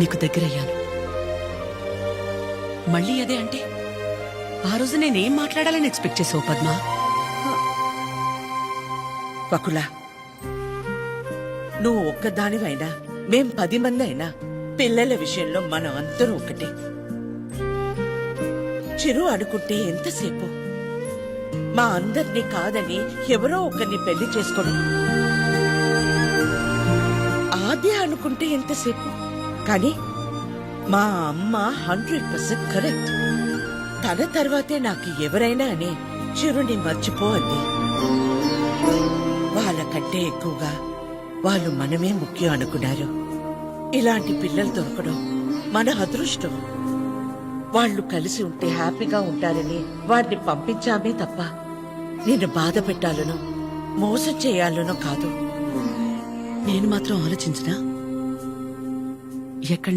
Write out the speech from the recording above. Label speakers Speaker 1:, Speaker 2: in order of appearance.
Speaker 1: నీకు దగ్గరయ్యాను. మళ్ళీ అదే అంటే ఆ రోజు నేనేం మాట్లాడాలని ఎక్స్పెక్ట్ చేసావు పద్మా?
Speaker 2: వకులా, నువ్వు ఒక్కదానివైనా మేం 10 మంది అయినా పిల్లల విషయంలో మనం అందరూ ఒకటే. చిరు అనుకుంటే ఎంతసేపు మా అందరినీ కాదని ఎవరో ఒకరిని పెళ్లి చేసుకోవడం, ఆద్య అనుకుంటే ఎంతసేపు. కానీ మా అమ్మ 100% కరెక్ట్. తన తర్వాతే నాకు ఎవరైనా అని చిరుని మర్చిపో అంది. వాళ్ళకంటే ఎక్కువగా వాళ్ళు మనమే ముఖ్యం అనుకున్నారు. ఇలాంటి పిల్లలు దొరకడం మన అదృష్టం. వాళ్ళు కలిసి ఉంటే హ్యాపీగా ఉంటారని వాడిని పంపించామే తప్ప నిన్ను బాధ పెట్టాలనో మోసం చేయాలనో కాదు.
Speaker 1: నేను మాత్రం ఆలోచించినా ఎక్కడ